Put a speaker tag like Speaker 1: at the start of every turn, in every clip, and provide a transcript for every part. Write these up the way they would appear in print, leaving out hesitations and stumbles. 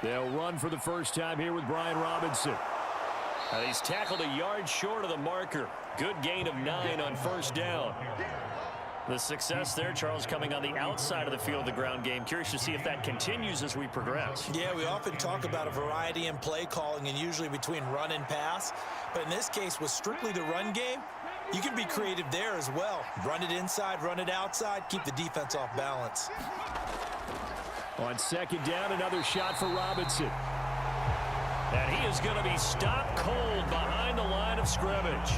Speaker 1: They'll run for the first time here with Brian Robinson.
Speaker 2: And he's tackled a yard short of the marker. Good gain of 9 on first down. The success there, Charles, coming on the outside of the field of the ground game. Curious to see if that continues as we progress.
Speaker 3: Yeah, we often talk about a variety in play calling and usually between run and pass. But in this case, with strictly the run game, you can be creative there as well. Run it inside, run it outside, keep the defense off balance.
Speaker 1: On second down, another shot for Robinson.
Speaker 2: And he is going to be stopped cold behind the line of scrimmage.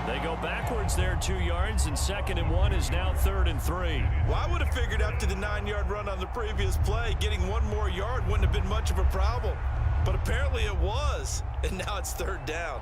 Speaker 2: They go backwards there 2 yards, and 2nd and 1 is now 3rd and 3.
Speaker 3: Well, I would have figured after the 9-yard run on the previous play, getting 1 more yard wouldn't have been much of a problem. But apparently it was, and now it's 3rd down.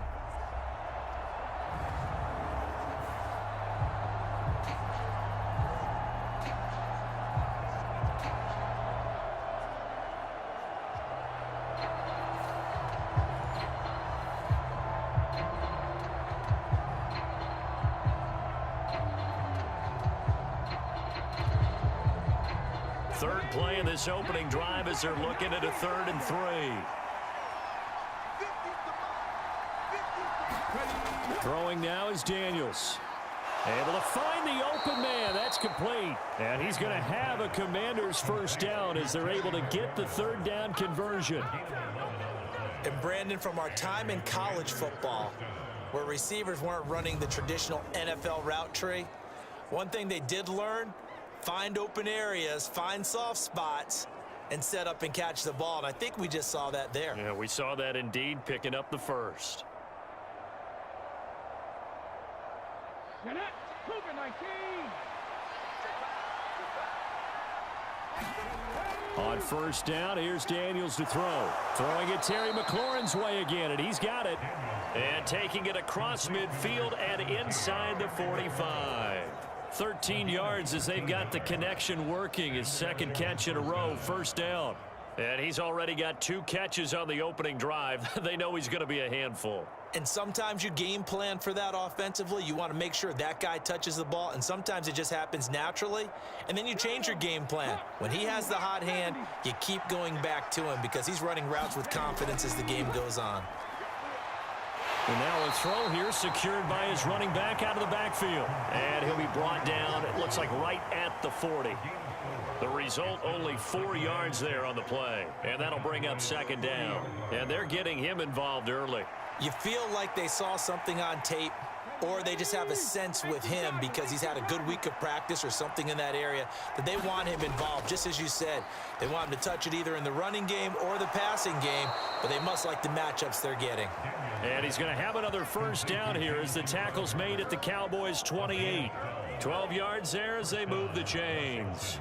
Speaker 2: Third play in this opening drive as they're looking at a 3rd and 3.
Speaker 1: Throwing now is Daniels. Able to find the open man. That's complete. And he's going to have a Commanders first down as they're able to get the 3rd down conversion.
Speaker 3: And Brandon, from our time in college football, where receivers weren't running the traditional NFL route tree, one thing they did learn: find open areas, find soft spots, and set up and catch the ball. And I think we just saw that there.
Speaker 2: Yeah, we saw that indeed, picking up the first.
Speaker 1: On first down, here's Daniels to throw. Throwing it Terry McLaurin's way again, and he's got it.
Speaker 2: And taking it across midfield and inside the 45. 13 yards as they've got the connection working. His 2nd catch in a row, first down. And he's already got 2 catches on the opening drive. They know he's going to be a handful.
Speaker 3: And sometimes you game plan for that offensively. You want to make sure that guy touches the ball, and sometimes it just happens naturally. And then you change your game plan. When he has the hot hand, you keep going back to him because he's running routes with confidence as the game goes on.
Speaker 1: And now a throw here secured by his running back out of the backfield.
Speaker 2: And he'll be brought down, it looks like right at the 40. The result, only 4 yards there on the play. And that'll bring up 2nd down. And they're getting him involved early.
Speaker 3: You feel like they saw something on tape, or they just have a sense with him because he's had a good week of practice or something in that area that they want him involved. Just as you said, they want him to touch it either in the running game or the passing game, but they must like the matchups they're getting.
Speaker 2: And he's going to have another first down here as the tackle's made at the Cowboys' 28. 12 yards there as they move the chains.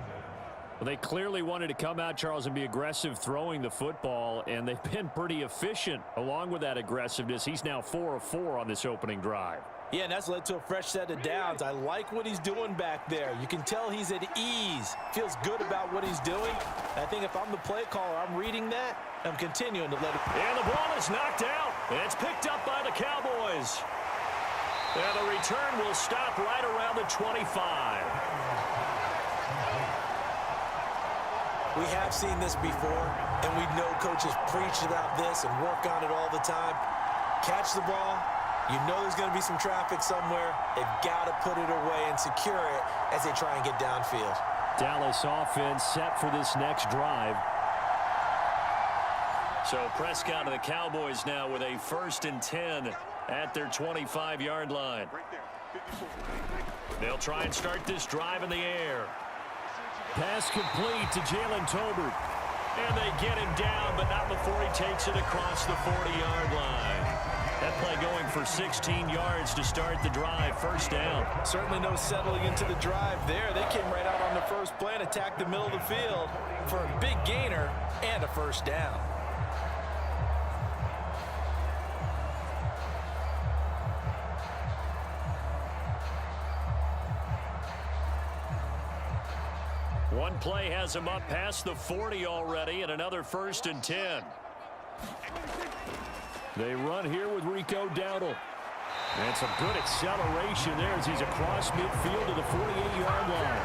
Speaker 1: Well, they clearly wanted to come out, Charles, and be aggressive throwing the football, and they've been pretty efficient along with that aggressiveness. He's now 4 of 4 on this opening drive.
Speaker 3: Yeah, and that's led to a fresh set of downs. I like what he's doing back there. You can tell he's at ease. Feels good about what he's doing. And I think if I'm the play caller, I'm reading that. I'm continuing to let it.
Speaker 2: And the ball is knocked out. And it's picked up by the Cowboys. And the return will stop right around the 25.
Speaker 3: We have seen this before, and we know coaches preach about this and work on it all the time. Catch the ball. You know there's going to be some traffic somewhere. They've got to put it away and secure it as they try and get downfield.
Speaker 1: Dallas offense set for this next drive.
Speaker 2: So Prescott and the Cowboys now with a 1st and 10 at their 25-yard line. They'll try and start this drive in the air.
Speaker 1: Pass complete to Jayden Daniels.
Speaker 2: And they get him down, but not before he takes it across the 40-yard line. That play going for 16 yards to start the drive, first down.
Speaker 3: Certainly no settling into the drive there. They came right out on the first play and attacked the middle of the field for a big gainer and a first down.
Speaker 2: One play has him up past the 40 already, and another 1st and 10.
Speaker 1: They run here with Rico Dowdle. And some good acceleration there as he's across midfield to the 48-yard line.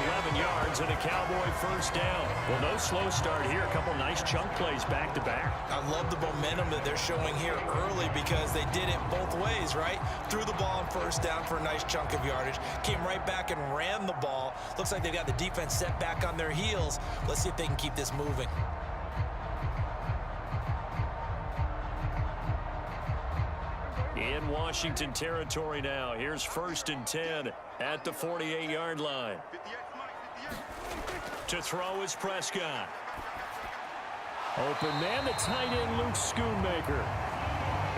Speaker 2: 11 yards, yards and a Cowboy first down. Well, no slow start here. A couple nice chunk plays back-to-back.
Speaker 3: I love the momentum that they're showing here early because they did it both ways, right? Threw the ball on first down for a nice chunk of yardage. Came right back and ran the ball. Looks like they got the defense set back on their heels. Let's see if they can keep this moving.
Speaker 2: In Washington territory now. Here's 1st and 10 at the 48-yard line. To throw is Prescott.
Speaker 1: Open man, the tight end, Luke Schoonmaker.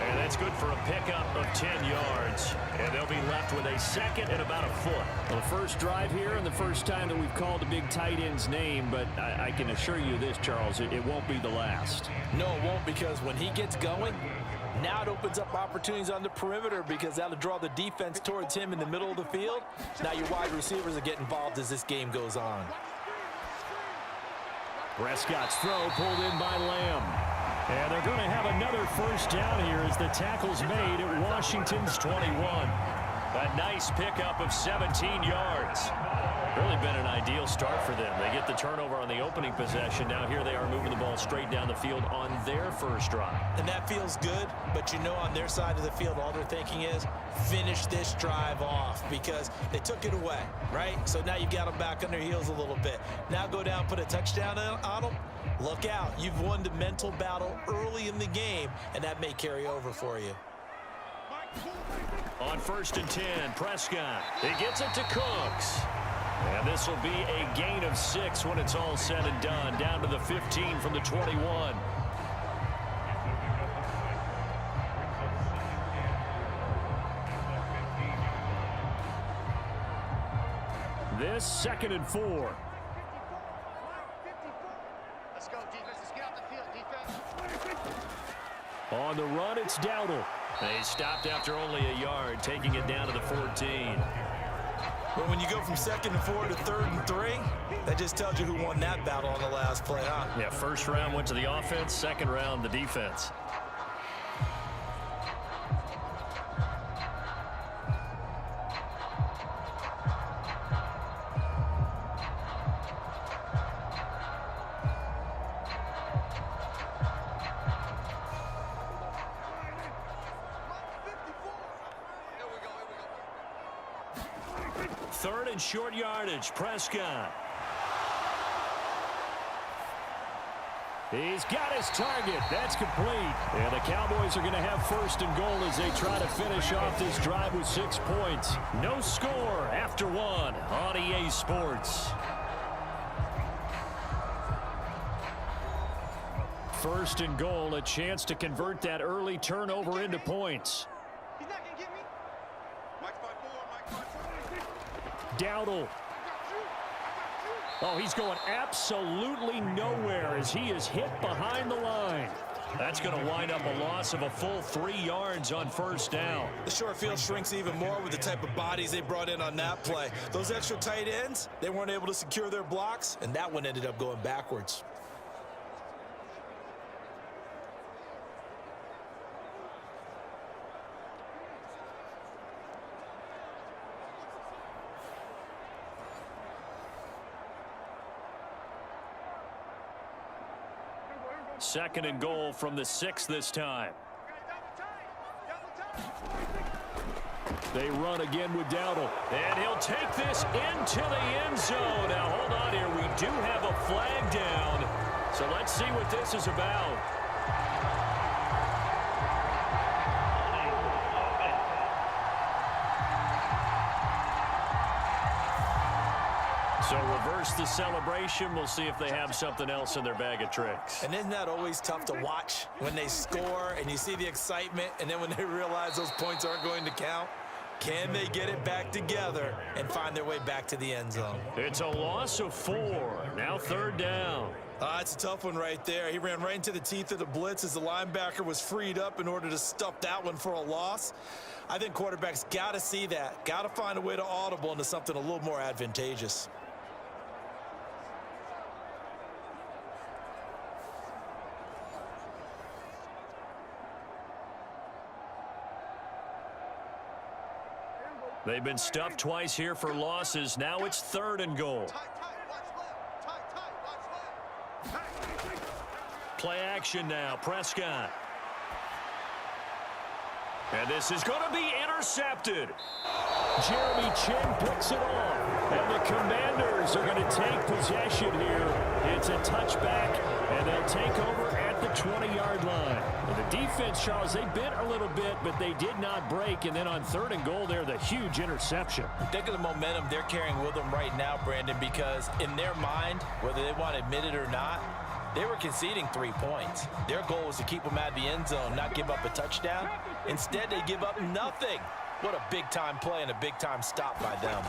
Speaker 2: And that's good for a pickup of 10 yards. And they'll be left with a second and about a foot.
Speaker 1: Well, the first drive here and the first time that we've called the big tight end's name, but I can assure you this, Charles, it won't be the last.
Speaker 3: No, it won't, because when he gets going, now it opens up opportunities on the perimeter because that'll draw the defense towards him in the middle of the field. Now your wide receivers are getting involved as this game goes on.
Speaker 1: Prescott's throw pulled in by Lamb. And they're going to have another first down here as the tackle's made at Washington's 21.
Speaker 2: A nice pickup of 17 yards. Really been an ideal start for them. They get the turnover on the opening possession. Now here they are moving the ball straight down the field on their first drive.
Speaker 3: And that feels good, but you know on their side of the field all they're thinking is finish this drive off because they took it away, right? So now you've got them back on their heels a little bit. Now go down, put a touchdown on them. Look out. You've won the mental battle early in the game, and that may carry over for you.
Speaker 2: On 1st and 10, Prescott. He gets it to Cooks. And this will be a gain of 6 when it's all said and done. Down to the 15 from the 21.
Speaker 1: This 2nd and 4.
Speaker 4: Let's go, defense. Let's get out the field, defense.
Speaker 1: On the run, it's Dowdle.
Speaker 2: They stopped after only a yard, taking it down to the 14.
Speaker 3: But when you go from 2nd and 4 to 3rd and 3, that just tells you who won that battle on the last play, huh?
Speaker 2: Yeah, first round went to the offense, second round the defense. Third and short yardage, Prescott.
Speaker 1: He's got his target. That's complete. And the Cowboys are going to have 1st and goal as they try to finish off this drive with 6 points.
Speaker 2: No score after 1 on EA Sports.
Speaker 1: 1st and goal, a chance to convert that early turnover into points.
Speaker 4: He's not going to get me. Mike's by 4, Mike's by 4.
Speaker 1: Dowdle. Oh, he's going absolutely nowhere as he is hit behind the line.
Speaker 2: That's going to wind up a loss of a full 3 yards on 1st down.
Speaker 3: The short field shrinks even more with the type of bodies they brought in on that play. Those extra tight ends, they weren't able to secure their blocks, and that one ended up going backwards.
Speaker 2: Second and goal from the 6 this time.
Speaker 1: They run again with Dowdle.
Speaker 2: And he'll take this into the end zone. Now, hold on here. We do have a flag down. So let's see what this is about. So reverse the celebration. We'll see if they have something else in their bag of tricks.
Speaker 3: And isn't that always tough to watch when they score and you see the excitement and then when they realize those points aren't going to count? Can they get it back together and find their way back to the end zone?
Speaker 2: It's a loss of 4. Now 3rd down.
Speaker 3: It's a tough one right there. He ran right into the teeth of the blitz as the linebacker was freed up in order to stuff that one for a loss. I think quarterbacks got to see that. Got to find a way to audible into something a little more advantageous.
Speaker 2: They've been stuffed twice here for losses. Now it's 3rd and goal. action now. Prescott. And this is going to be intercepted.
Speaker 1: Jeremy Chin picks it off. And the Commanders are going to take possession here. It's a touchback, and they'll take over at the 20-yard line. And the defense, Charles, they bit a little bit, but they did not break. And then on 3rd and goal there, the huge interception.
Speaker 3: Think of the momentum they're carrying with them right now, Brandon, because in their mind, whether they want to admit it or not, they were conceding 3 points. Their goal was to keep them out of the end zone, not give up a touchdown. Instead, they give up nothing. What a big-time play and a big-time stop by them.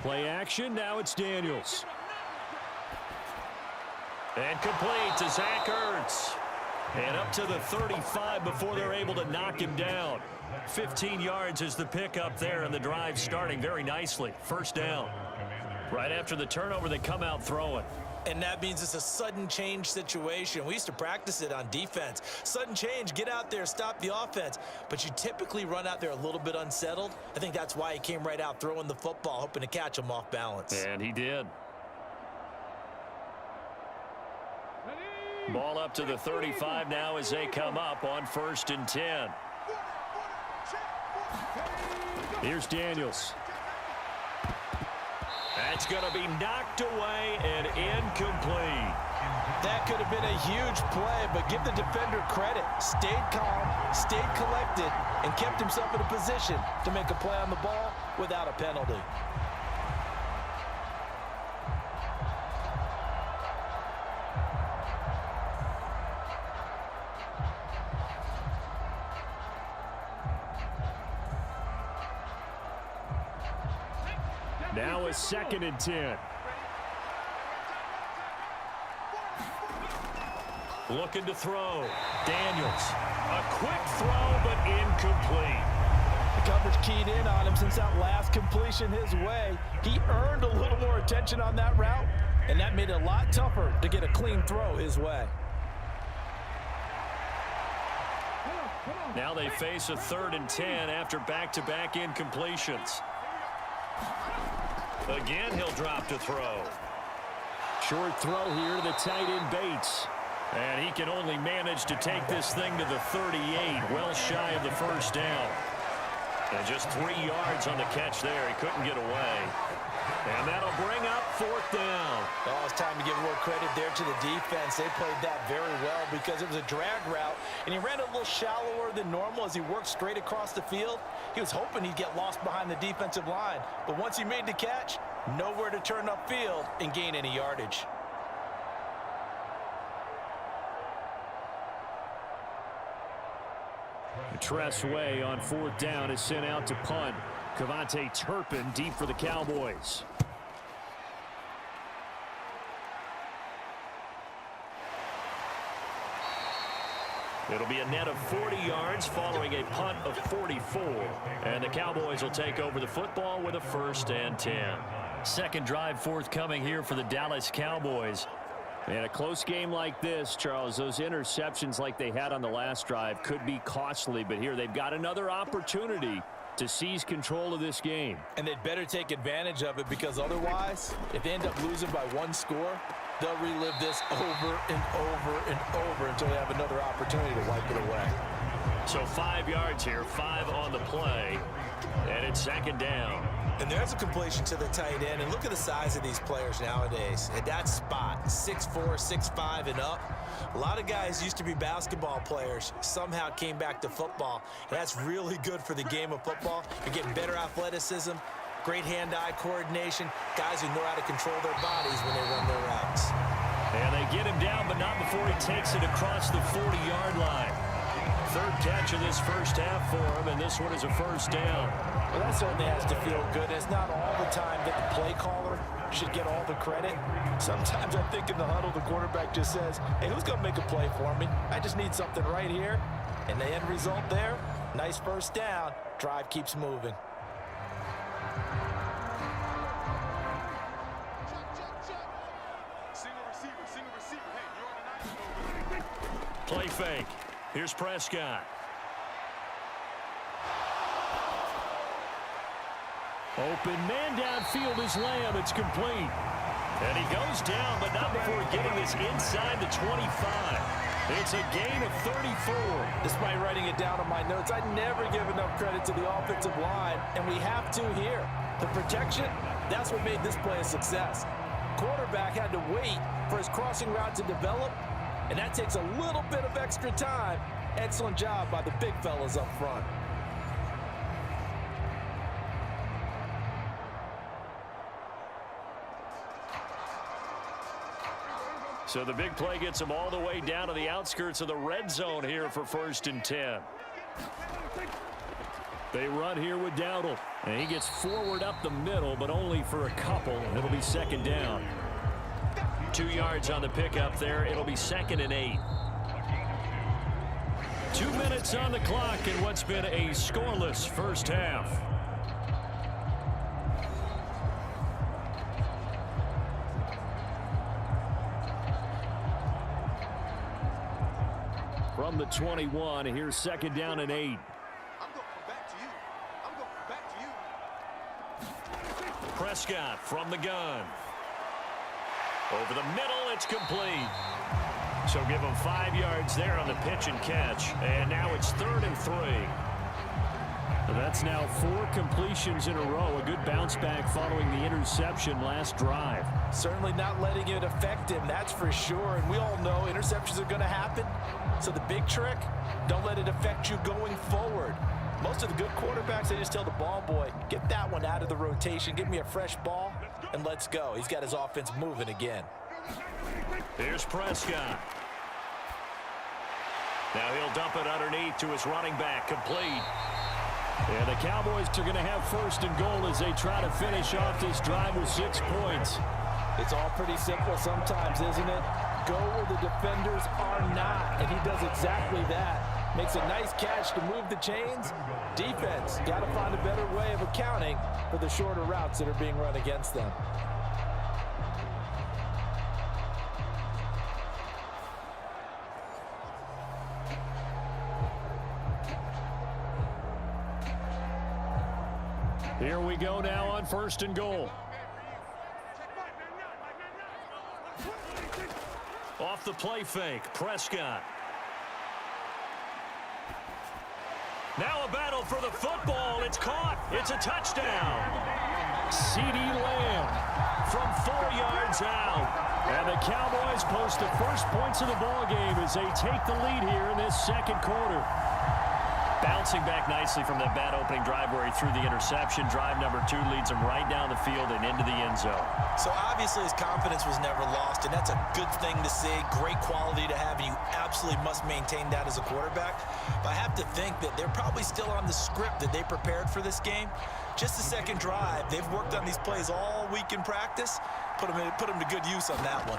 Speaker 1: Play action, now it's Daniels.
Speaker 2: And complete to Zach Ertz. And up to the 35 before they're able to knock him down. 15 yards is the pickup there, and the drive starting very nicely. 1st down. Right after the turnover, they come out throwing.
Speaker 3: And that means it's a sudden change situation. We used to practice it on defense. Sudden change, get out there, stop the offense. But you typically run out there a little bit unsettled. I think that's why he came right out throwing the football, hoping to catch him off balance.
Speaker 2: And he did. Ball up to the 35 now as they come up on 1st and 10.
Speaker 1: Here's Daniels.
Speaker 2: That's going to be knocked away and incomplete.
Speaker 3: That could have been a huge play, but give the defender credit. Stayed calm, stayed collected, and kept himself in a position to make a play on the ball without a penalty.
Speaker 1: Now a 2nd and 10.
Speaker 2: Looking to throw. Daniels. A quick throw, but incomplete.
Speaker 3: The coverage keyed in on him since that last completion his way. He earned a little more attention on that route, and that made it a lot tougher to get a clean throw his way.
Speaker 2: Now they face a 3rd and 10 after back-to-back incompletions. Again, he'll drop to throw.
Speaker 1: Short throw here to the tight end Bates.
Speaker 2: And he can only manage to take this thing to the 38, well shy of the 1st down. And just 3 yards on the catch there. He couldn't get away. And that'll bring up 4th down.
Speaker 3: Oh, it's time to give more credit there to the defense. They played that very well because it was a drag route, and he ran a little shallower than normal as he worked straight across the field. He was hoping he'd get lost behind the defensive line, but once he made the catch, nowhere to turn upfield and gain any yardage.
Speaker 1: Tressway on 4th down is sent out to punt. Cavante Turpin deep for the Cowboys.
Speaker 2: It'll be a net of 40 yards following a punt of 44. And the Cowboys will take over the football with a 1st and 10. 2nd drive forthcoming here for the Dallas Cowboys.
Speaker 1: And a close game like this, Charles, those interceptions like they had on the last drive could be costly. But here they've got another opportunity to seize control of this game.
Speaker 3: And they'd better take advantage of it, because otherwise, if they end up losing by 1 score, they'll relive this over and over and over until they have another opportunity to wipe it away.
Speaker 2: So 5 yards here, 5 on the play, and it's 2nd down.
Speaker 3: And there's a completion to the tight end, and look at the size of these players nowadays. At that spot, 6'4", 6'5", and up. A lot of guys used to be basketball players, somehow came back to football. And that's really good for the game of football. You're getting better athleticism, great hand-eye coordination, guys who know how to control their bodies when they run their routes.
Speaker 2: And they get him down, but not before he takes it across the 40-yard line. 3rd catch of this 1st half for him, and this one is a 1st down.
Speaker 3: Well, that certainly has to feel good. It's not all the time that the play caller should get all the credit. Sometimes I think in the huddle, the quarterback just says, hey, who's going to make a play for me? I just need something right here. And the end result there, nice 1st down. Drive keeps moving.
Speaker 4: Single receiver. Hey, you're on the night.
Speaker 2: Play fake. Here's Prescott.
Speaker 1: Open man downfield is Lamb. It's complete.
Speaker 2: And he goes down, but not before getting this inside the 25. It's a gain of 34.
Speaker 3: Despite writing it down on my notes, I never give enough credit to the offensive line, and we have to here. The protection, that's what made this play a success. Quarterback had to wait for his crossing route to develop, and that takes a little bit of extra time. Excellent job by the big fellas up front.
Speaker 2: So the big play gets him all the way down to the outskirts of the red zone here for 1st and 10.
Speaker 1: They run here with Dowdle. And he gets forward up the middle, but only for a couple. It'll be 2nd down.
Speaker 2: 2 yards on the pickup there. It'll be 2nd and 8. 2 minutes on the clock in what's been a scoreless first half.
Speaker 1: From the 21, here's 2nd down and 8.
Speaker 4: I'm going to come back to you. I'm going to come back to you.
Speaker 2: Prescott from the gun. Over the middle, it's complete. So give him 5 yards there on the pitch and catch. And now it's 3rd and 3.
Speaker 1: That's now 4 completions in a row. A good bounce back following the interception last drive.
Speaker 3: Certainly not letting it affect him, that's for sure. And we all know interceptions are going to happen. So the big trick, don't let it affect you going forward. Most of the good quarterbacks, they just tell the ball boy, get that one out of the rotation, give me a fresh ball, and let's go. He's got his offense moving again.
Speaker 2: Here's Prescott. Now he'll dump it underneath to his running back, complete.
Speaker 1: And the Cowboys are going to have 1st and goal as they try to finish off this drive with 6 points.
Speaker 3: It's all pretty simple sometimes, isn't it? Go where the defenders are not, and he does exactly that. Makes a nice catch to move the chains. Defense, got to find a better way of accounting for the shorter routes that are being run against them.
Speaker 1: Here we go now on 1st and goal.
Speaker 2: Off the play fake, Prescott. Now a battle for the football. It's caught. It's a touchdown.
Speaker 1: CeeDee Lamb
Speaker 2: From 4 yards out.
Speaker 1: And the Cowboys post the first points of the ball game as they take the lead here in this 2nd quarter.
Speaker 2: Bouncing back nicely from that bad opening drive where he threw the interception. Drive number 2 leads him right down the field and into the end zone.
Speaker 3: So obviously his confidence was never lost, and that's a good thing to see. Great quality to have, and you absolutely must maintain that as a quarterback. But I have to think that they're probably still on the script that they prepared for this game. Just the 2nd drive. They've worked on these plays all week in practice. Put them to good use on that one.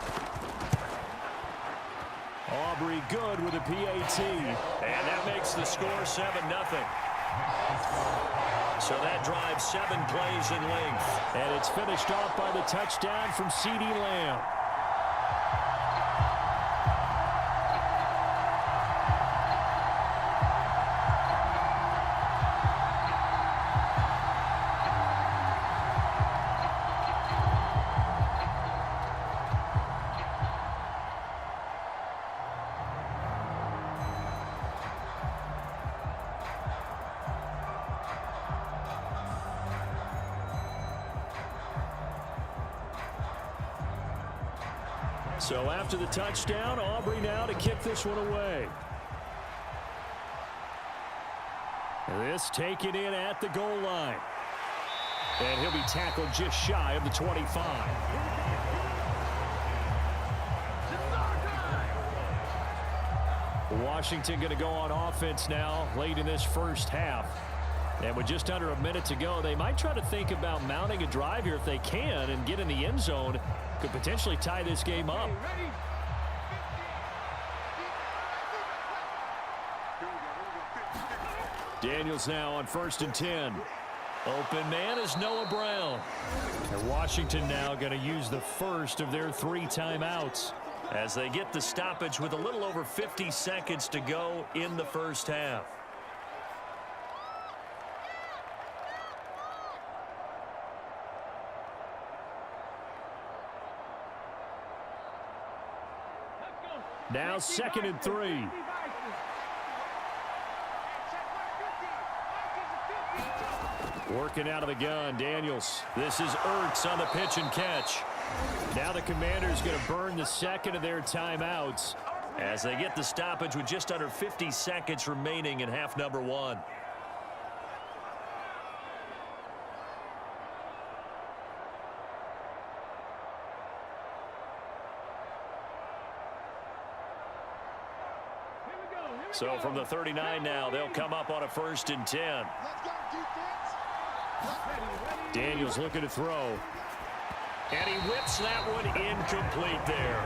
Speaker 1: Aubrey good with a PAT.
Speaker 2: And that makes the score 7-0. So that drives 7 plays in length.
Speaker 1: And it's finished off by the touchdown from CeeDee Lamb. So after the touchdown, Aubrey now to kick this one away. This taken in at the goal line. And he'll be tackled just shy of the 25. Washington going to go on offense now late in this first half. And with just under a minute to go, they might try to think about mounting a drive here if they can and get in the end zone. Could potentially tie this game up. Daniels now on 1st and 10.
Speaker 2: Open man is Noah Brown.
Speaker 1: And Washington now going to use the first of their 3 timeouts.
Speaker 2: As they get the stoppage with a little over 50 seconds to go in the first half.
Speaker 1: Now 2nd and 3. Working out of the gun, Daniels. This is Ertz on the pitch and catch. Now the Commanders going to burn the second of their timeouts as they get the stoppage with just under 50 seconds remaining in half number 1. So from the 39 now, they'll come up on a 1st and 10. Daniels looking to throw. And he whips that one incomplete there.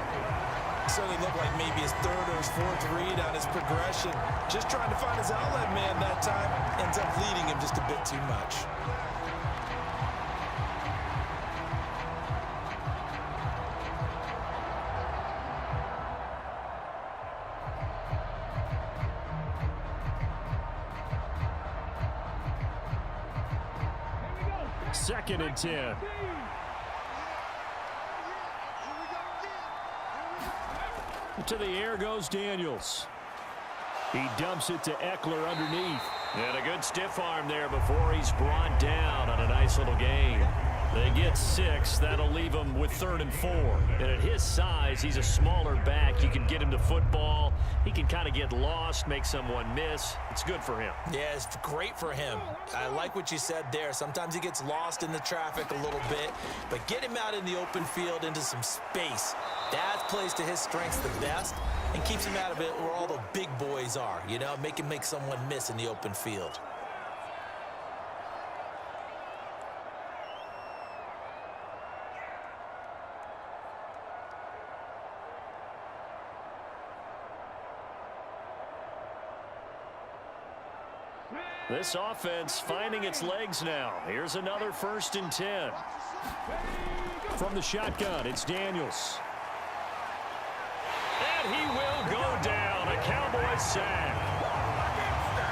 Speaker 3: Certainly looked like maybe his 3rd or his 4th read on his progression. Just trying to find his outlet man that time. Ends up leading him just a bit too much.
Speaker 1: Second and 10. To the air goes Daniels. He dumps it to Eckler underneath. And a good stiff arm there before he's brought down on a nice little gain. They get 6. That'll leave him with 3rd and 4. And at his size, he's a smaller back. You can get him to football. He can kind of get lost, make someone miss. It's good for him.
Speaker 3: Yeah, it's great for him. I like what you said there. Sometimes he gets lost in the traffic a little bit, but get him out in the open field into some space. That plays to his strengths the best and keeps him out of it where all the big boys are, you know, make him make someone miss in the open field.
Speaker 1: This offense finding its legs now. Here's another 1st and 10. From the shotgun, it's Daniels. And he will go down. A Cowboys sack.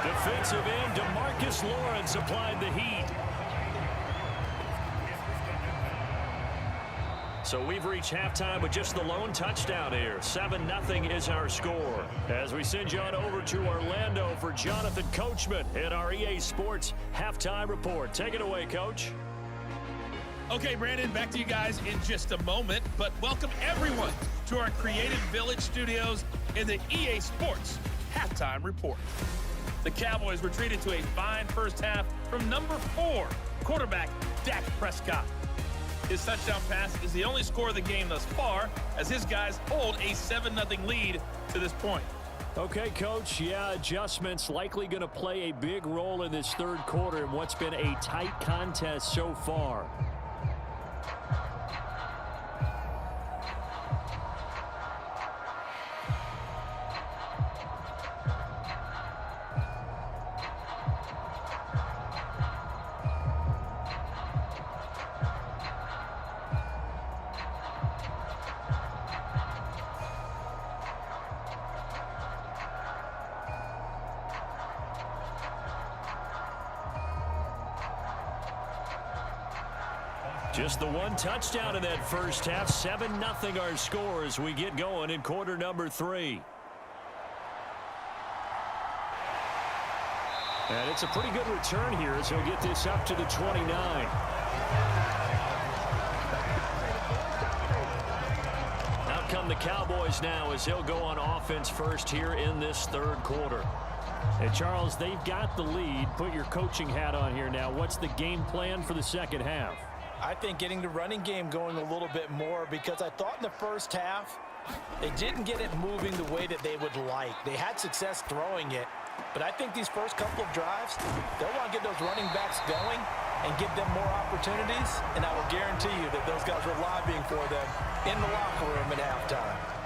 Speaker 1: Defensive end DeMarcus Lawrence applied the heat. So we've reached halftime with just the lone touchdown here. 7-0 is our score. As we send you on over to Orlando for Jonathan Coachman in our EA Sports Halftime Report. Take it away, Coach.
Speaker 5: Okay, Brandon, back to you guys in just a moment. But welcome everyone to our Creative Village studios in the EA Sports Halftime Report. The Cowboys were treated to a fine first half from number 4, quarterback Dak Prescott. His touchdown pass is the only score of the game thus far, as his guys hold a 7-0 lead to this point.
Speaker 1: Okay, Coach, yeah, adjustments likely going to play a big role in this 3rd quarter in what's been a tight contest so far. Just the one touchdown in that first half. 7-0 our score as we get going in quarter number 3. And it's a pretty good return here as he'll get this up to the 29. Out come the Cowboys now as he'll go on offense first here in this 3rd quarter. And Charles, they've got the lead. Put your coaching hat on here now. What's the game plan for the second half?
Speaker 3: I think getting the running game going a little bit more, because I thought in the first half they didn't get it moving the way that they would like. They had success throwing it, but I think these first couple of drives, they'll want to get those running backs going and give them more opportunities, and I will guarantee you that those guys were lobbying for them in the locker room at halftime.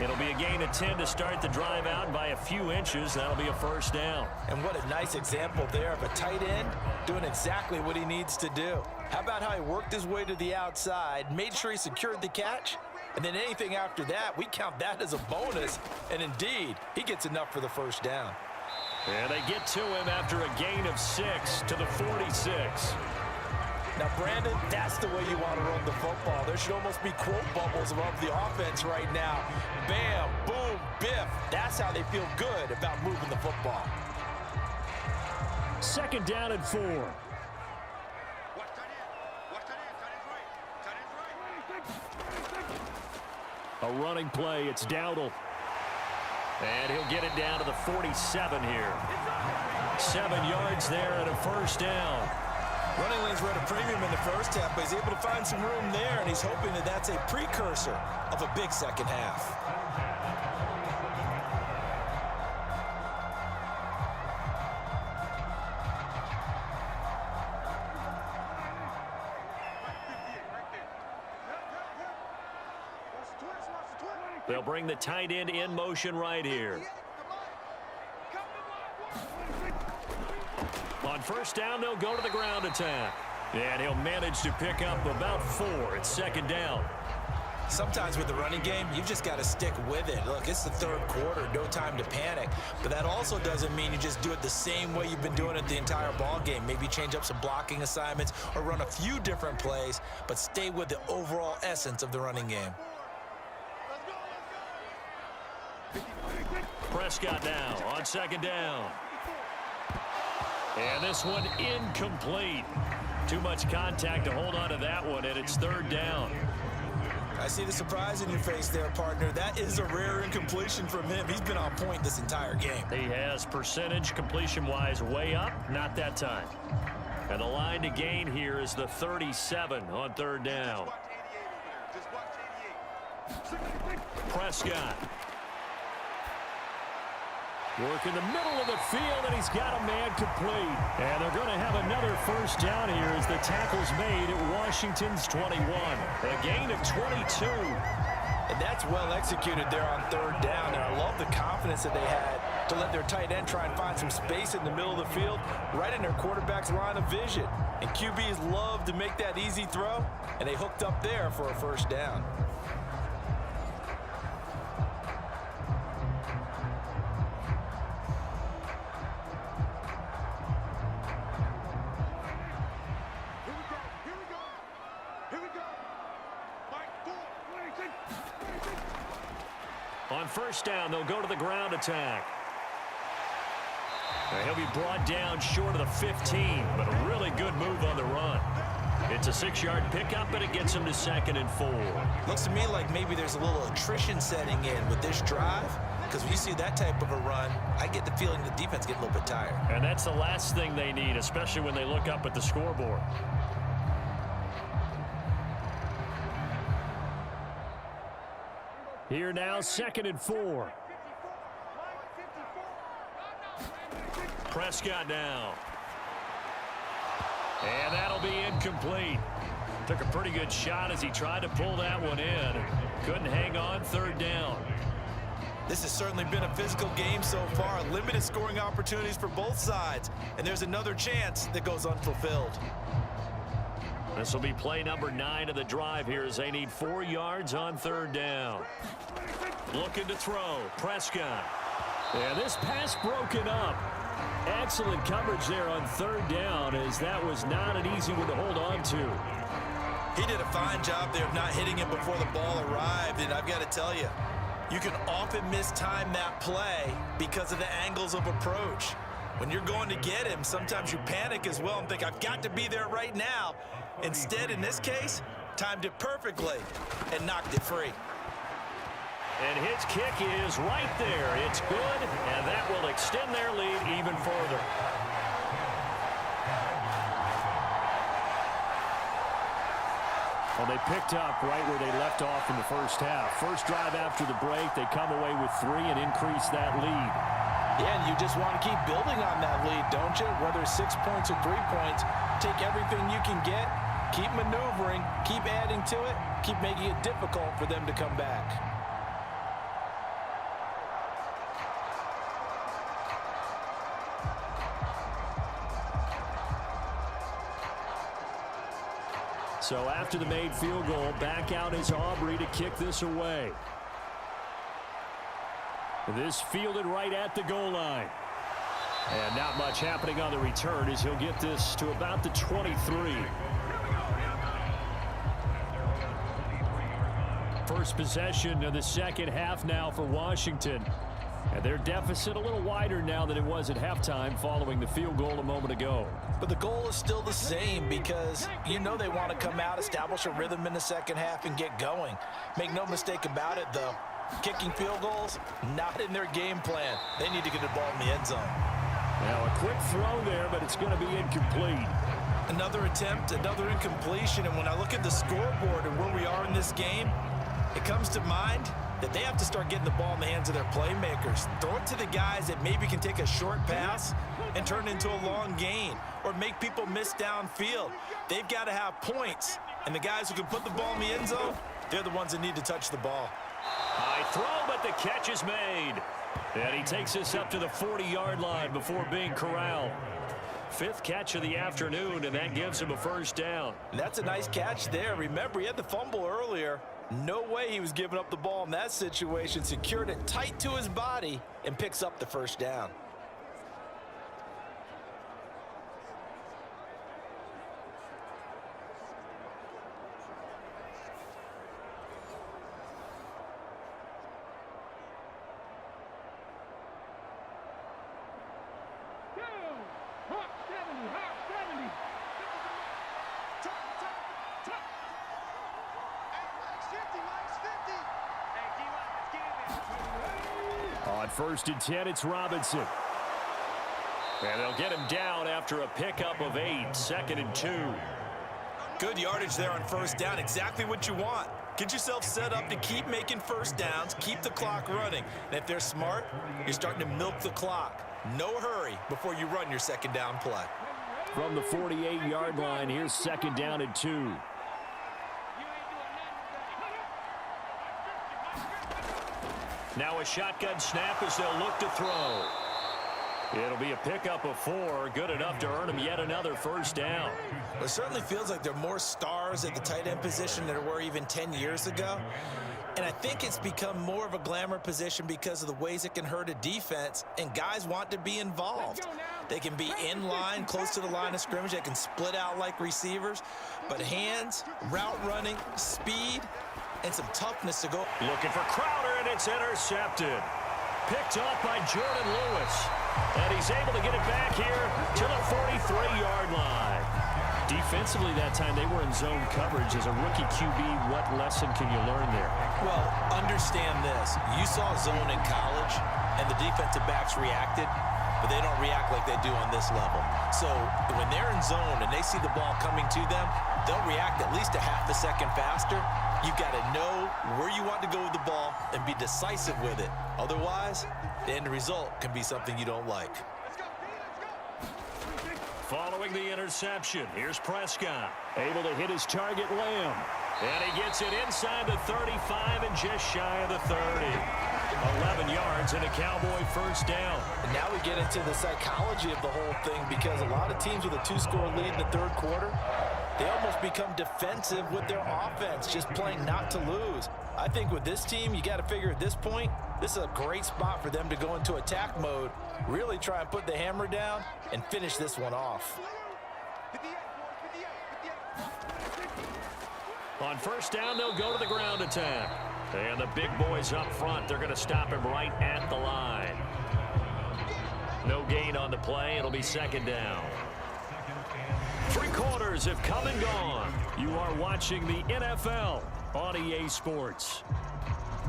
Speaker 1: It'll be a gain of 10 to start the drive out by a few inches. That'll be a first down.
Speaker 3: And what a nice example there of a tight end doing exactly what he needs to do. How about how he worked his way to the outside, made sure he secured the catch, and then anything after that, we count that as a bonus. And indeed, he gets enough for the first down.
Speaker 1: And they get to him after a gain of 6 to the 46.
Speaker 3: Now, Brandon, that's the way you want to run the football. There should almost be quote bubbles above the offense right now. Bam, boom, biff. That's how they feel good about moving the football.
Speaker 1: 2nd down and 4. A running play. It's Dowdle.
Speaker 2: And he'll get it down to the 47 here. 7 yards there and a 1st down.
Speaker 3: Running lanes were at a premium in the first half, but he's able to find some room there, and he's hoping that that's a precursor of a big second half.
Speaker 2: They'll bring the tight end in motion right here. On 1st down, they'll go to the ground attack. And he'll manage to pick up about 4. It's 2nd down.
Speaker 3: Sometimes with the running game, you just got to stick with it. Look, it's the 3rd quarter, no time to panic. But that also doesn't mean you just do it the same way you've been doing it the entire ball game. Maybe change up some blocking assignments or run a few different plays, but stay with the overall essence of the running game.
Speaker 2: Prescott now on 2nd down. And this one incomplete. Too much contact to hold on to that one, and it's 3rd down.
Speaker 3: I see the surprise in your face there, partner. That is a rare incompletion from him. He's been on point this entire game.
Speaker 2: He has percentage completion-wise way up, not that time. And the line to gain here is the 37 on 3rd down. Prescott.
Speaker 1: Work in the middle of the field, and he's got a man complete. And they're going to have another 1st down here as the tackle's made at Washington's 21.
Speaker 2: A gain of 22.
Speaker 3: And that's well executed there on 3rd down. And I love the confidence that they had to let their tight end try and find some space in the middle of the field, right in their quarterback's line of vision. And QBs love to make that easy throw, and they hooked up there for a 1st down.
Speaker 2: On 1st down, they'll go to the ground attack. He'll be brought down short of the 15, but a really good move on the run. It's a 6-yard pickup, but it gets him to 2nd and 4.
Speaker 3: Looks to me like maybe there's a little attrition setting in with this drive, because when you see that type of a run, I get the feeling the defense getting a little bit tired.
Speaker 2: And that's the last thing they need, especially when they look up at the scoreboard.
Speaker 1: Here now, 2nd and 4.
Speaker 2: Prescott now. And that'll be incomplete. Took a pretty good shot as he tried to pull that one in. Couldn't hang on. 3rd down.
Speaker 3: This has certainly been a physical game so far. Limited scoring opportunities for both sides. And there's another chance that goes unfulfilled.
Speaker 2: This will be play number 9 of the drive here as they need 4 yards on 3rd down. Looking to throw. Prescott.
Speaker 1: Yeah, this pass broken up. Excellent coverage there on 3rd down, as that was not an easy one to hold on to.
Speaker 3: He did a fine job there of not hitting it before the ball arrived. And I've got to tell you, you can often mistime that play because of the angles of approach. When you're going to get him, sometimes you panic as well and think, I've got to be there right now. Instead, in this case, timed it perfectly and knocked it free.
Speaker 2: And his kick is right there. It's good, and that will extend their lead even further.
Speaker 1: Well, they picked up right where they left off in the first half. First drive after the break, they come away with 3 and increase that lead.
Speaker 3: Yeah, and you just want to keep building on that lead, don't you? Whether it's 6 points or 3 points, take everything you can get, keep maneuvering, keep adding to it, keep making it difficult for them to come back.
Speaker 1: So after the made field goal, back out is Aubrey to kick this away. This fielded right at the goal line. And not much happening on the return as he'll get this to about the 23. first possession of the second half now for Washington. And their deficit a little wider now than it was at halftime following the field goal a moment ago.
Speaker 3: But the goal is still the same because you know they want to come out, establish a rhythm in the second half, and get going. Make no mistake about it, though. Kicking field goals, not in their game plan. They need to get the ball in the end zone.
Speaker 1: Now a quick throw there, but it's going to be incomplete.
Speaker 3: Another attempt, another incompletion, and when I look at the scoreboard and where we are in this game, it comes to mind that they have to start getting the ball in the hands of their playmakers. Throw it to the guys that maybe can take a short pass and turn it into a long gain or make people miss downfield. They've got to have points, and the guys who can put the ball in the end zone, they're the ones that need to touch the ball.
Speaker 2: High throw, but the catch is made. And he takes us up to the 40-yard line before being corralled. Fifth catch of the afternoon, and that gives him a first down.
Speaker 3: And that's a nice catch there. Remember, he had the fumble earlier. No way he was giving up the ball in that situation. Secured it tight to his body and picks up the first down.
Speaker 1: On 1st and 10, it's Robinson.
Speaker 2: And they'll get him down after a pickup of 8, 2nd and 2.
Speaker 3: Good yardage there on first down. Exactly what you want. Get yourself set up to keep making first downs, keep the clock running. And if they're smart, you're starting to milk the clock. No hurry before you run your second down play.
Speaker 1: From the 48-yard line, here's 2nd down and 2.
Speaker 2: Now a shotgun snap as they'll look to throw. It'll be a pickup of 4, good enough to earn him yet another first down.
Speaker 3: It certainly feels like there are more stars at the tight end position than there were even 10 years ago. And I think it's become more of a glamour position because of the ways it can hurt a defense, and guys want to be involved. They can be in line, close to the line of scrimmage. They can split out like receivers. But hands, route running, speed, and some toughness to go.
Speaker 2: Looking for Crowder, and it's intercepted. Picked off by Jordan Lewis. And he's able to get it back here to the 43-yard line. Defensively that time, they were in zone coverage. As a rookie QB, what lesson can you learn there?
Speaker 3: Well, understand this. You saw zone in college, and the defensive backs reacted, but they don't react like they do on this level. So when they're in zone and they see the ball coming to them, they'll react at least a half a second faster. You've got to know where you want to go with the ball and be decisive with it. Otherwise, the end result can be something you don't like.
Speaker 2: Following the interception, here's Prescott.
Speaker 1: Able to hit his target, Lamb.
Speaker 2: And he gets it inside the 35 and just shy of the 30. 11 yards and a Cowboy first down.
Speaker 3: And now we get into the psychology of the whole thing, because a lot of teams with a 2-score lead in the third quarter, they almost become defensive with their offense, just playing not to lose. I think with this team, you got to figure at this point, this is a great spot for them to go into attack mode, really try and put the hammer down and finish this one off.
Speaker 2: On first down, they'll go to the ground attack. And the big boys up front, they're going to stop him right at the line. No gain on the play. It'll be 2nd down. 3 quarters have come and gone. You are watching the NFL on EA Sports.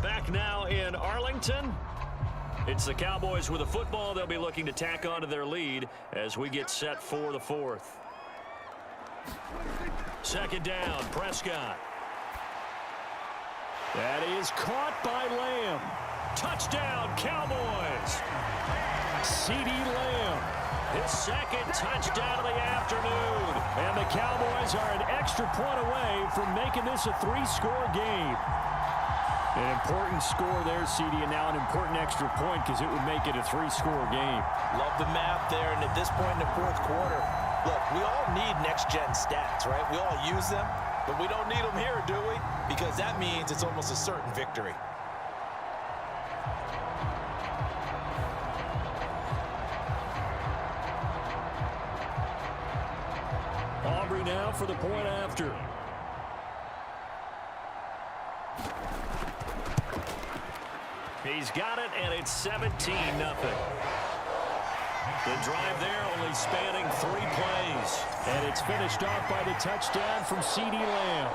Speaker 2: Back now in Arlington. It's the Cowboys with the football. They'll be looking to tack onto their lead as we get set for the 4th. 2nd down, Prescott.
Speaker 1: That is caught by Lamb.
Speaker 2: Touchdown, Cowboys.
Speaker 1: CeeDee Lamb.
Speaker 2: His 2nd touchdown of the afternoon.
Speaker 1: And the Cowboys are an extra point away from making this a 3-score game. An important score there, CeeDee, and now an important extra point because it would make it a 3-score game.
Speaker 3: Love the math there, and at this point in the fourth quarter, look, we all need next-gen stats, right? We all use them, but we don't need them here, do we? Because that means it's almost a certain victory.
Speaker 1: Aubrey now for the point after.
Speaker 2: He's got it, and it's 17-0. The drive there only spanning 3 plays.
Speaker 1: And it's finished off by the touchdown from CeeDee Lamb.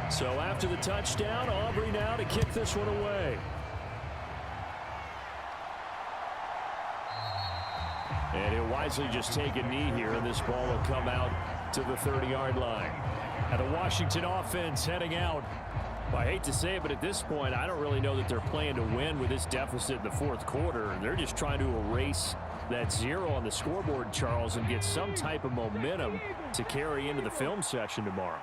Speaker 1: So after the touchdown, Aubrey now to kick this one away. And he'll wisely just take a knee here, and this ball will come out to the 30-yard line. Now the Washington offense heading out. Well, I hate to say it, but at this point, I don't really know that they're playing to win with this deficit in the fourth quarter. They're just trying to erase that 0 on the scoreboard, Charles, and get some type of momentum to carry into the film session tomorrow.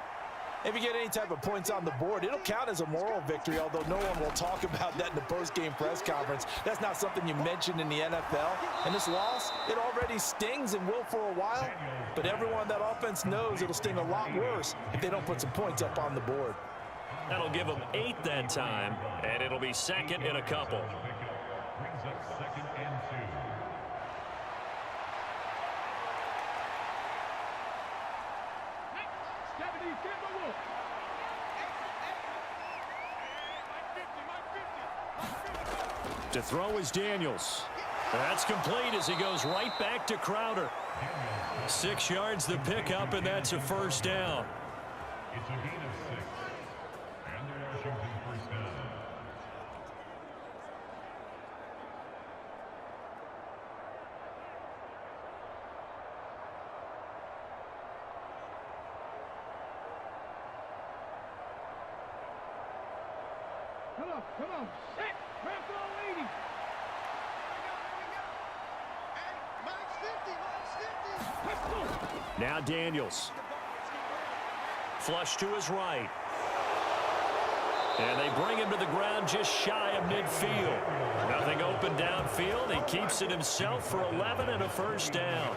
Speaker 3: If you get any type of points on the board, it'll count as a moral victory, although no one will talk about that in the post-game press conference. That's not something you mentioned in the NFL. And this loss, it already stings and will for a while, but everyone on that offense knows it'll sting a lot worse if they don't put some points up on the board.
Speaker 2: That'll give them 8 that time, and it'll be second in a couple.
Speaker 1: To throw is Daniels.
Speaker 2: That's complete as he goes right back to Crowder. 6 yards the pickup, and that's a first down.
Speaker 6: It's a gain of 6. And the Washington first down.
Speaker 4: Come on. Set. Press all 80. Here we go. Hey, Mike's 50.
Speaker 1: Now Daniels.
Speaker 2: Flush to his right. And they bring him to the ground just shy of midfield. Nothing open downfield. He keeps it himself for 11 and a first down.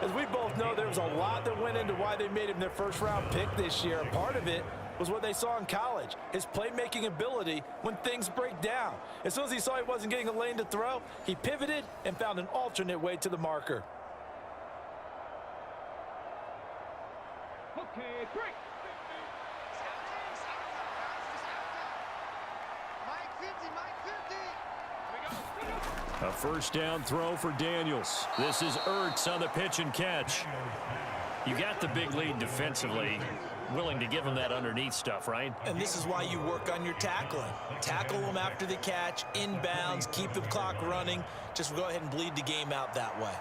Speaker 3: As we both know, there was a lot that went into why they made him their first-round pick this year. Part of it was what they saw in college, his playmaking ability when things break down. As soon as he saw he wasn't getting a lane to throw, he pivoted and found an alternate way to the marker.
Speaker 4: Okay, break. Mike 50, Mike 50. Here we go.
Speaker 1: A first down throw for Daniels.
Speaker 2: This is Ertz on the pitch and catch. You got the big lead defensively. Willing to give him that underneath stuff, right?
Speaker 3: And this is why you work on your tackling. Tackle them after the catch, inbounds, keep the clock running. Just go ahead and bleed the game out that way.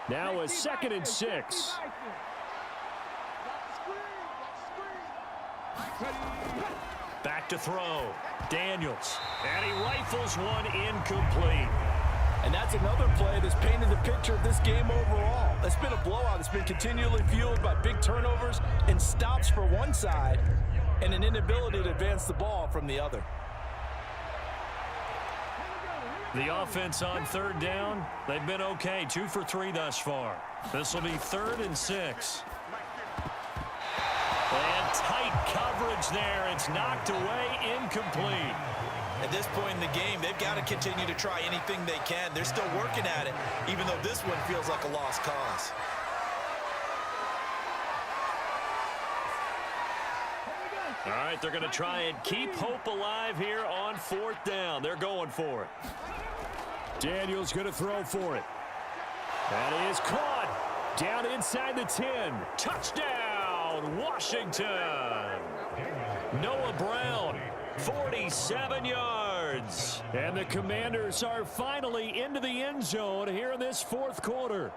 Speaker 1: Now a 2nd and 6.
Speaker 2: Back to throw. Daniels. And he rifles one incomplete.
Speaker 3: And that's another play that's painted the picture of this game overall. It's been a blowout. It's been continually fueled by big turnovers and stops for one side and an inability to advance the ball from the other.
Speaker 2: The offense on 3rd down, they've been okay. 2 for 3 thus far. This will be 3rd and 6. And tight coverage there. It's knocked away, incomplete.
Speaker 3: At this point in the game, they've got to continue to try anything they can. They're still working at it, even though this one feels like a lost cause.
Speaker 2: All right, they're going to try and keep hope alive here on 4th down. They're going for it.
Speaker 1: Daniels going to throw for it. That is caught. Down inside the 10.
Speaker 2: Touchdown, Washington. Noah Brown. 47 yards.
Speaker 1: And the Commanders are finally into the end zone here in this 4th quarter.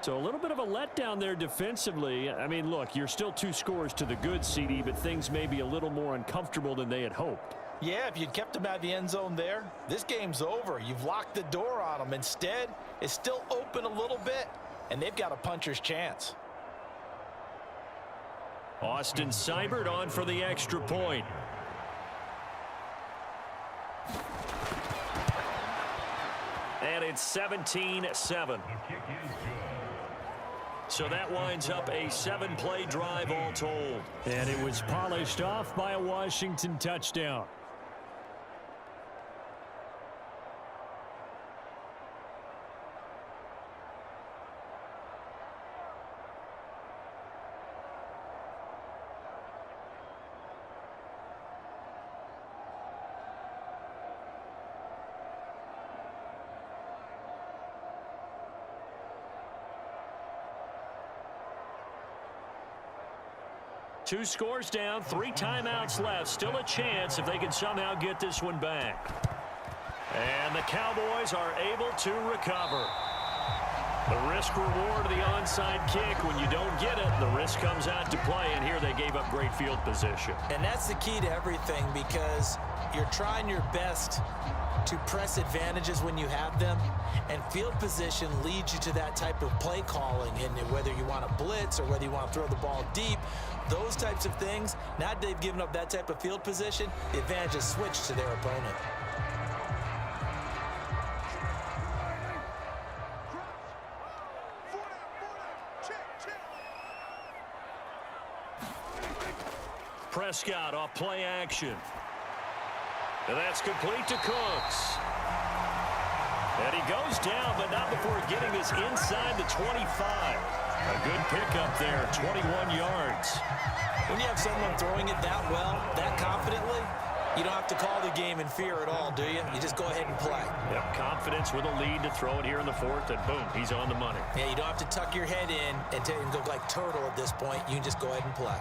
Speaker 1: So a little bit of a letdown there defensively. I mean, look, you're still 2 scores to the good, CD, but things may be a little more uncomfortable than they had hoped.
Speaker 3: Yeah, if you'd kept them out of the end zone there, this game's over. You've locked the door on them. Instead, it's still open a little bit, and they've got a puncher's chance.
Speaker 2: Austin Seibert on for the extra point. And it's 17-7. So that winds up a 7-play drive all told.
Speaker 1: And it was polished off by a Washington touchdown.
Speaker 2: Two scores down, 3 timeouts left. Still a chance if they can somehow get this one back. And the Cowboys are able to recover. The risk reward of the onside kick. When you don't get it, the risk comes out to play. And here they gave up great field position.
Speaker 3: And that's the key to everything, because you're trying your best to press advantages when you have them, and field position leads you to that type of play calling. And whether you want to blitz or whether you want to throw the ball deep, those types of things, now that they've given up that type of field position, the advantage is switched to their opponent.
Speaker 2: Prescott off play action. And that's complete to Cooks. And he goes down, but not before getting this inside the 25. A good pickup there, 21 yards.
Speaker 3: When you have someone throwing it that well, that confidently, you don't have to call the game in fear at all, do you? You just go ahead and play.
Speaker 2: Yep, confidence with a lead to throw it here in the 4th, and boom, he's on the money.
Speaker 3: Yeah, you don't have to tuck your head in and go like turtle at this point. You can just go ahead and play.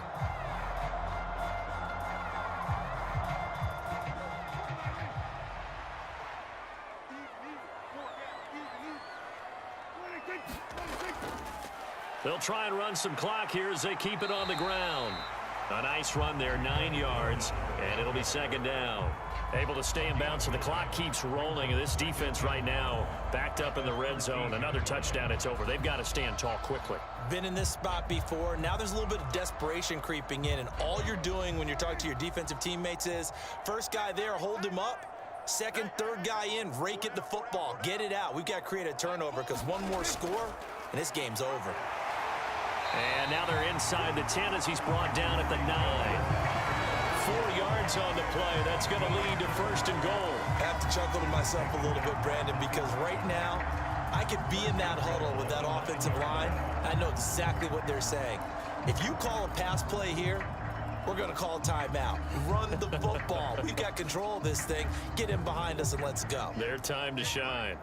Speaker 2: They'll try and run some clock here as they keep it on the ground. A nice run there, 9 yards, and it'll be 2nd down. Able to stay in bounds, and the clock keeps rolling. And this defense right now backed up in the red zone. Another touchdown, it's over. They've got to stand tall quickly.
Speaker 3: Been in this spot before. Now there's a little bit of desperation creeping in, and all you're doing when you're talking to your defensive teammates is, first guy there, hold him up. Second, third guy in, rake at the football. Get it out. We've got to create a turnover, because one more score, and this game's over.
Speaker 2: And now they're inside the 10 as he's brought down at the 9. 4 yards on the play. That's going to lead to 1st and goal.
Speaker 3: I have to chuckle to myself a little bit, Brandon, because right now I could be in that huddle with that offensive line. I know exactly what they're saying. If you call a pass play here, we're going to call a timeout. Run the football. We've got control of this thing. Get in behind us and let's go.
Speaker 2: Their time to shine.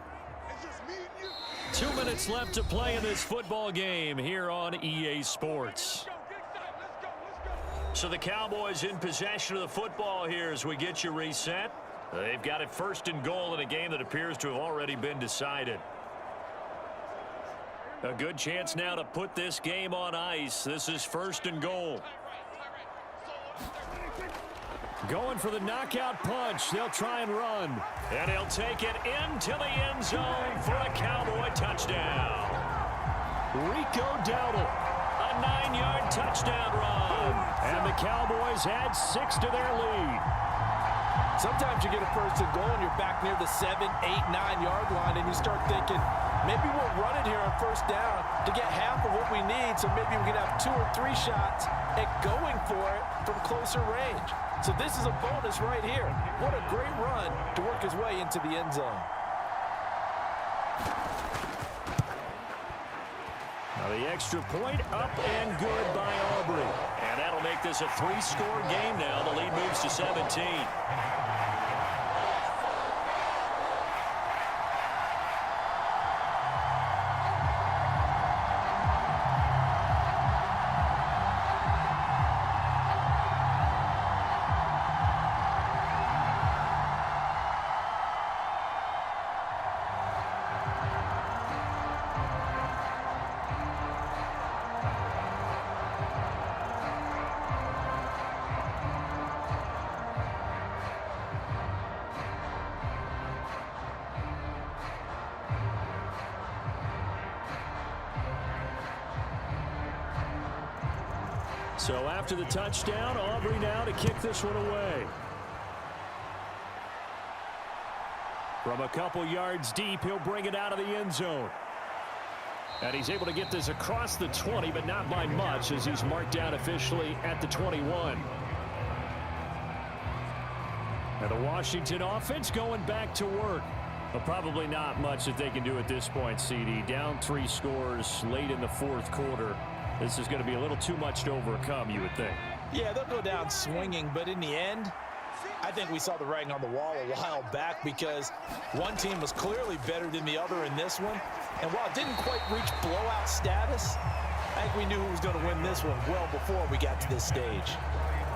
Speaker 2: 2 minutes left to play in this football game here on EA Sports. So the Cowboys in possession of the football here as we get you reset. They've got it 1st and goal in a game that appears to have already been decided. A good chance now to put this game on ice. This is 1st and goal.
Speaker 1: Going for the knockout punch. They'll try and run.
Speaker 2: And he'll take it into the end zone for a Cowboy touchdown.
Speaker 1: Rico Dowdle.
Speaker 2: A 9-yard touchdown run.
Speaker 1: And the Cowboys add 6 to their lead.
Speaker 7: Sometimes you get a 1st and goal and you're back near the 7, 8, 9-yard line, and you start thinking, maybe we'll run it here on 1st down to get half of what we need, so maybe we can have 2 or 3 shots at going for it from closer range. So this is a bonus right here. What a great run to work his way into the end zone.
Speaker 1: Now the extra point up and good by Aubrey.
Speaker 2: And that'll make this a 3-score game now. The lead moves to 17.
Speaker 1: So after the touchdown, Aubrey now to kick this one away. From a couple yards deep, he'll bring it out of the end zone. And he's able to get this across the 20, but not by much as he's marked down officially at the 21. And the Washington offense going back to work. But probably not much that they can do at this point, CD. Down 3 scores late in the fourth quarter. This is going to be a little too much to overcome, you would think.
Speaker 7: Yeah, they'll go down swinging, but in the end, I think we saw the writing on the wall a while back because one team was clearly better than the other in this one. And while it didn't quite reach blowout status, I think we knew who was going to win this one well before we got to this stage.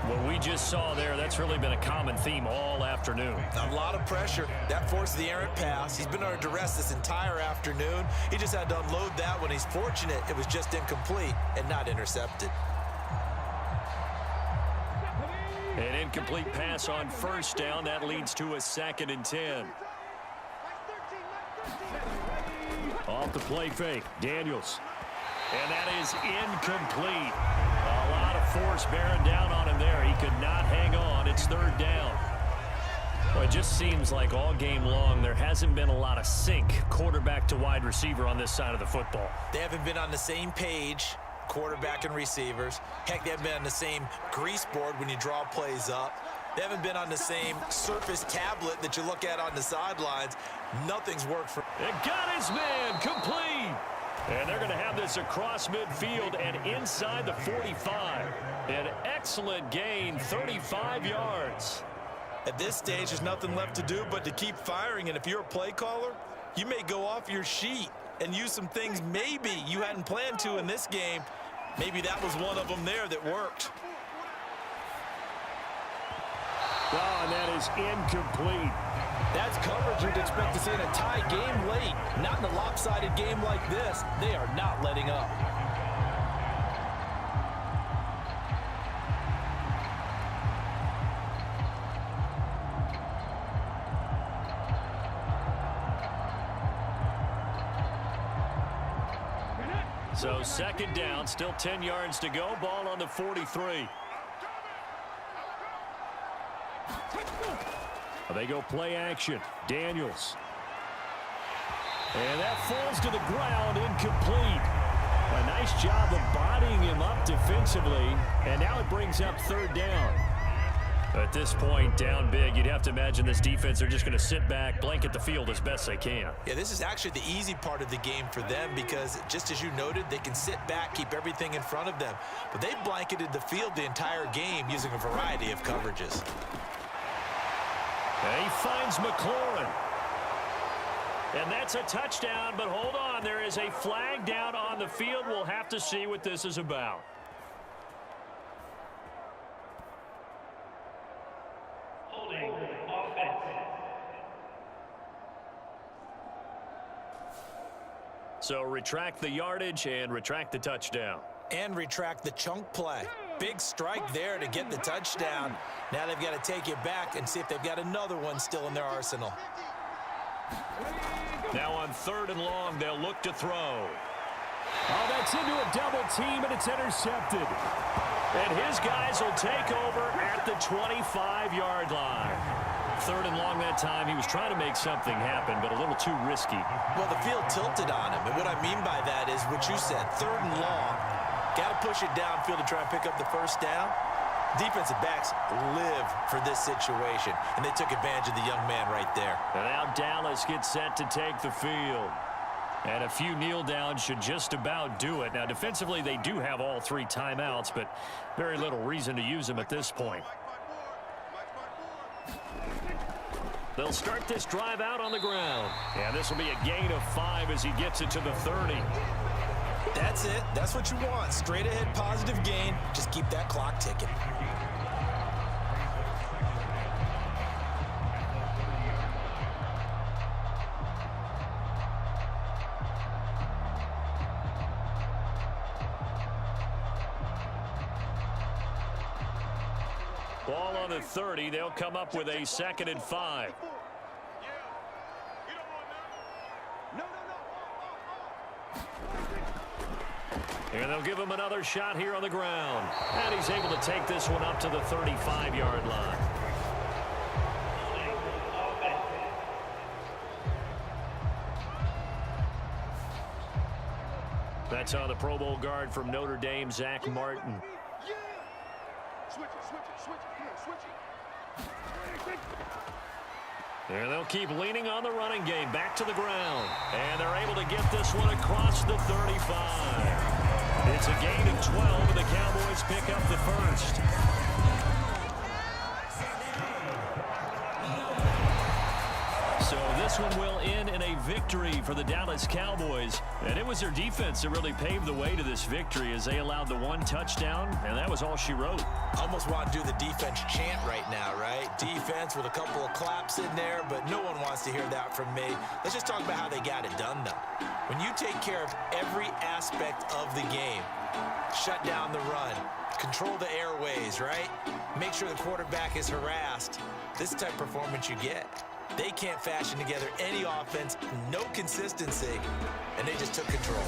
Speaker 2: What we just saw there, that's really been a common theme all afternoon.
Speaker 3: A lot of pressure. That forced the errant pass. He's been under duress this entire afternoon. He just had to unload that when he's fortunate it was just incomplete and not intercepted.
Speaker 2: An incomplete pass on first down. That leads to a 2nd and 10.
Speaker 1: Off the play fake, Daniels.
Speaker 2: And that is incomplete. A lot of force bearing down on him there. He could not hang on. It's 3rd down. Well, it just seems like all game long there hasn't been a lot of sync quarterback to wide receiver on this side of the football.
Speaker 3: They haven't been on the same page, quarterback and receivers. Heck, they haven't been on the same grease board when you draw plays up. They haven't been on the same Surface tablet that you look at on the sidelines. Nothing's worked for.
Speaker 2: It got his man complete. And they're going to have this across midfield and inside the 45. An excellent gain, 35 yards.
Speaker 3: At this stage, there's nothing left to do but to keep firing. And if you're a play caller, you may go off your sheet and use some things maybe you hadn't planned to in this game. Maybe that was one of them there that worked.
Speaker 1: Oh, and that is incomplete.
Speaker 7: That's coverage you'd expect to see in a tie game late. Not in a lopsided game like this. They are not letting up.
Speaker 2: So 2nd down, still 10 yards to go. Ball on the 43.
Speaker 1: They go play action. Daniels. And that falls to the ground, incomplete. A nice job of bodying him up defensively. And now it brings up 3rd down.
Speaker 2: At this point, down big, you'd have to imagine this defense are just going to sit back, blanket the field as best they can.
Speaker 3: Yeah, this is actually the easy part of the game for them because, just as you noted, they can sit back, keep everything in front of them. But they've blanketed the field the entire game using a variety of coverages.
Speaker 2: And he finds McLaurin. And that's a touchdown, but hold on. There is a flag down on the field. We'll have to see what this is about.
Speaker 8: Holding offense.
Speaker 2: So retract the yardage and retract the touchdown.
Speaker 3: And retract the chunk play. Big strike there to get the touchdown. Now they've got to take it back and see if they've got another one still in their arsenal.
Speaker 2: Now on 3rd and long, they'll look to throw.
Speaker 1: Oh, that's into a double team, and it's intercepted.
Speaker 2: And his guys will take over at the 25-yard line. 3rd and long that time. He was trying to make something happen, but a little too risky.
Speaker 3: Well, the field tilted on him, and what I mean by that is what you said, 3rd and long. Got to push it downfield to try and pick up the 1st down. Defensive backs live for this situation, and they took advantage of the young man right there.
Speaker 2: And now Dallas gets set to take the field. And a few kneel downs should just about do it. Now, defensively, they do have all 3 timeouts, but very little reason to use them at this point. They'll start this drive out on the ground. And this will be a gain of 5 as he gets it to the 30.
Speaker 3: That's it. That's what you want. Straight ahead positive gain. Just keep that clock ticking.
Speaker 2: Ball on the 30. They'll come up with a 2nd and 5. And they'll give him another shot here on the ground. And he's able to take this one up to the 35-yard line. That's on the Pro Bowl guard from Notre Dame, Zach Martin.
Speaker 4: Yeah. Switch it, switch it, switch it. Come on, switch it.
Speaker 2: And they'll keep leaning on the running game. Back to the ground. And they're able to get this one across the 35. It's a gain of 12, and the Cowboys pick up the first. So this one will end in a victory for the Dallas Cowboys. And it was their defense that really paved the way to this victory as they allowed the one touchdown, and that was all she wrote.
Speaker 3: Almost want to do the defense chant right now, right? Defense with a couple of claps in there, but no one wants to hear that from me. Let's just talk about how they got it done, though. When you take care of every aspect of the game, shut down the run, control the airways, right? Make sure the quarterback is harassed. This type of performance you get. They can't fashion together any offense, no consistency, and they just took control.